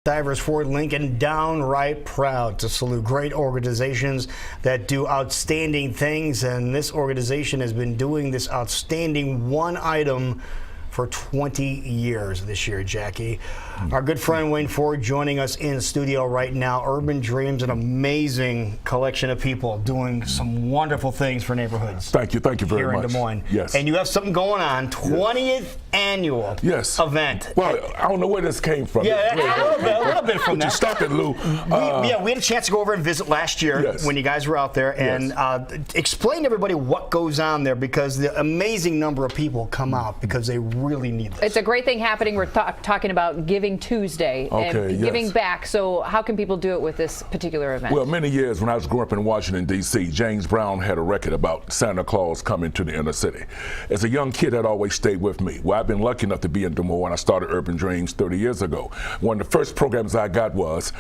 Stivers Ford Lincoln, downright proud to salute great organizations that do outstanding things, and this organization has been doing this outstanding one item for 20 years this year, Jackie. Our good friend Wayne Ford joining us in studio right now. Urban Dreams, an amazing collection of people doing some wonderful things for neighborhoods. Thank you very much. Here in Des Moines. Yes. And you have something going on, 20th annual event. Well, I don't know where this came from. Yeah, a little bit from that. You stop it, Lou. We had a chance to go over and visit last year when you guys were out there, and explain to everybody what goes on there, because the amazing number of people come out because they really need this. It's a great thing happening. We're talking about Giving Tuesday and giving back. So how can people do it with this particular event? Well, many years when I was growing up in Washington, D.C., James Brown had a record about Santa Claus coming to the inner city. As a young kid, that always stayed with me. Well, I've been lucky enough to be in Des Moines when I started Urban Dreams 30 years ago. One of the first programs I got was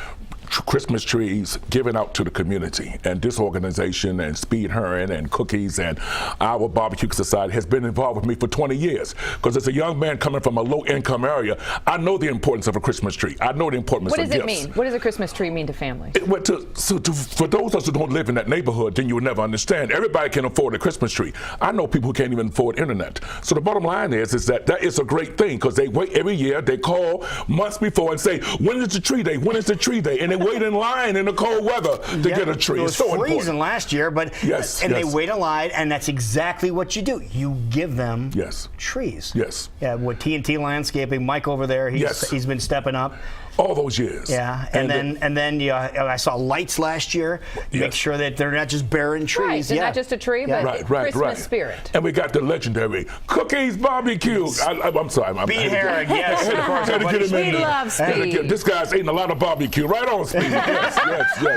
Christmas trees given out to the community, and this organization and Speed Heron and Cookies and our Barbecue Society has been involved with me for 20 years, because as a young man coming from a low-income area, I know the importance of a Christmas tree. I know the importance of gifts. What does it mean? What does a Christmas tree mean to families? For those of us who don't live in that neighborhood, then you will never understand. Everybody can afford a Christmas tree. I know people who can't even afford internet. So the bottom line is that is a great thing, because they wait every year, they call months before and say, when is the tree day? When is the tree day? And they wait in line in the cold weather to get a tree. It was so freezing important last year, but they wait in line, and that's exactly what you do. You give them trees. Yes. Yeah, with TNT Landscaping, Mike over there, he's been stepping up. All those years. Yeah, and then I saw lights last year. Make sure that they're not just barren trees. Right, they're not just a tree, but Christmas spirit. And we got the legendary Cookies Barbecue. I'm sorry. Speed Heron, yes, of course. We love Speed. This guy's eating a lot of barbecue. Right on, Speed. yes.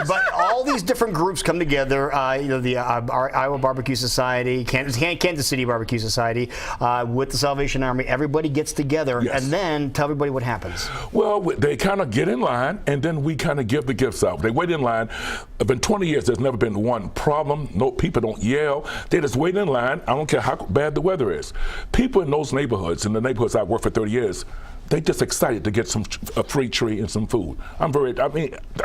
But all these different groups come together. The Iowa Barbecue Society, Kansas City Barbecue Society, with the Salvation Army. Everybody gets together, and then tell everybody what happens. Well, they kind of get in line, and then we kind of give the gifts out. They wait in line. It's been 20 years. There's never been one problem. No, people don't yell. They just wait in line. I don't care how bad the weather is. People in those neighborhoods, in the neighborhoods I've worked for 30 years, they just excited to get a free tree and some food.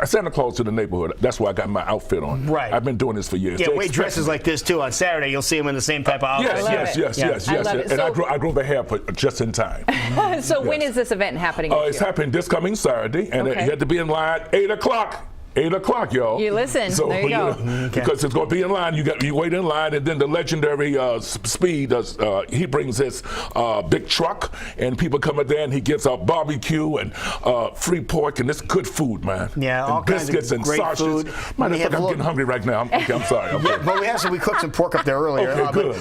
Santa Claus to the neighborhood. That's why I got my outfit on. Right. I've been doing this for years. Yeah, Wade dresses like this too. On Saturday, you'll see him in the same type of outfit. Yes. And I grew the hair just in time. So when is this event happening? It's happening this coming Saturday, and you had to be in line 8 o'clock. 8 o'clock, y'all. You listen. So, there you go. Because it's going to be in line. You wait in line, and then the legendary Speed, he brings his big truck, and people come in there, and he gives out barbecue and free pork, and it's good food, man. Yeah, and all biscuits kinds of and great sausages. food. I'm getting hungry right now. I'm sorry. But we cooked some pork up there earlier. Okay, good.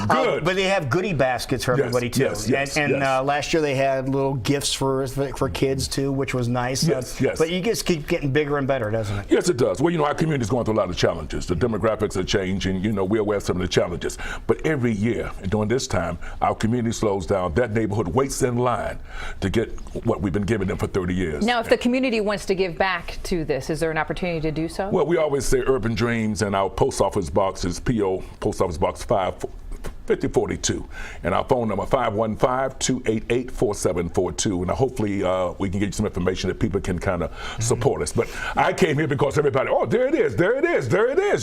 But they have goodie baskets for everybody too. And last year they had little gifts for kids too, which was nice. Yes. But you just keep getting bigger and better, doesn't it? Yes, it does. Well, our community is going through a lot of challenges. The demographics are changing. We're aware of some of the challenges. But every year, during this time, our community slows down. That neighborhood waits in line to get what we've been giving them for 30 years. Now, if the community wants to give back to this, is there an opportunity to do so? Well, we always say Urban Dreams, and our post office box is P.O. Post Office Box 5042, and our phone number 515-288-4742, and hopefully we can get you some information that people can kind of support us. But I came here because everybody, there it is,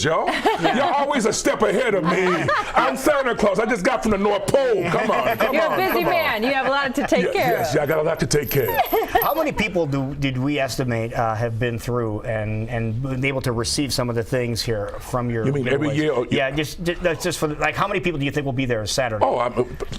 y'all. Y'all always a step ahead of me. I'm Santa Claus. I just got from the North Pole. Come on. You're a busy man. You have a lot to take care of. Yes, I got a lot to take care of. How many people did we estimate have been through and been able to receive some of the things here from your? You mean every year? That's just for how many people do you think will be there Saturday?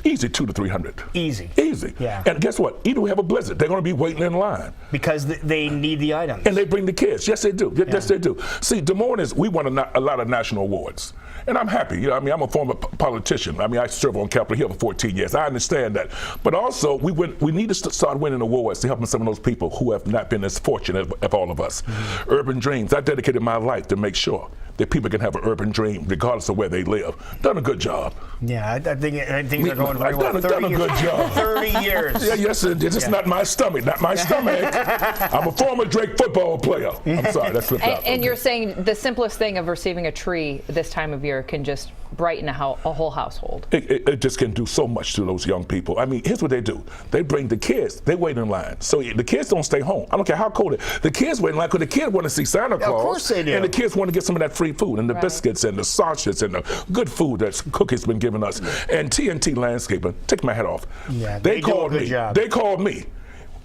Easy 200 to 300. Easy. Yeah. And guess what? Even if we have a blizzard, they're going to be waiting in line because they need the items. And they bring the kids. Yes, they do. Yes, they do. See, Des Moines we won a lot of national awards, and I'm happy. I'm a former politician. I served on Capitol Hill for 14 years. I understand that, but also we need to start winning awards to help some of those people who have not been as fortunate as all of us. Urban Dreams. I dedicated my life to make sure that people can have an urban dream regardless of where they live. Done a good job. Yeah, I think they're going very well. Done a good job. 30 years. Yes, it's not my stomach. I'm a former Drake football player. I'm sorry, that's flipped out. And you're saying the simplest thing of receiving a tree this time of year can just brighten a whole household. It just can do so much to those young people. I mean, here's what they do. They bring the kids. They wait in line. So the kids don't stay home. I don't care how cold it is. The kids wait in line because the kids want to see Santa Claus. Of course they do. And the kids want to get some of that free food and the biscuits and the sausages and the good food that Cookie's been giving us. And TNT Landscaping, take my hat off. Yeah, they called do a good me. job. They called me.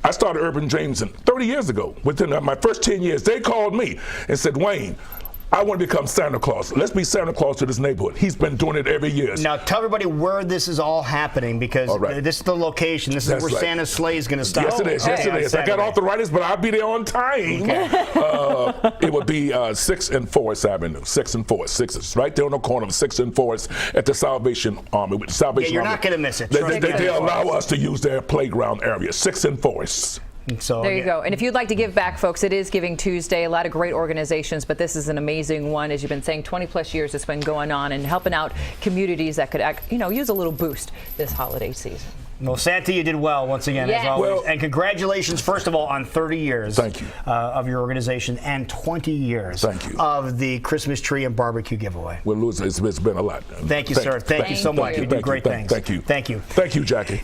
I started Urban Dreams 30 years ago. Within my first 10 years, they called me and said, Wayne, I want to become Santa Claus. Let's be Santa Claus to this neighborhood. He's been doing it every year. Now, tell everybody where this is all happening, because this is the location. This is where Santa's sleigh is going to stop. Yes, it is. Yes, it is. I got arthritis, but I'll be there on time. Okay. It would be 6th and 4th Avenue. 6th and 4th. 6th. It's right there on the corner of 6th and 4th at the Salvation Army. With Salvation you're Army. not going to miss it. They allow us to use their playground area. 6th and 4th. So there you go. And if you'd like to give back, folks, it is Giving Tuesday. A lot of great organizations, but this is an amazing one. As you've been saying, 20 plus years it's been going on and helping out communities that could, use a little boost this holiday season. Well, Santa, you did well once again, as always. Well, and congratulations, first of all, on 30 years of your organization and 20 years of the Christmas tree and barbecue giveaway. Well, Louis, it's been a lot. Thank you, sir. Thank you so much. You do great things. Thank you. Thank you. Thank you, Jackie.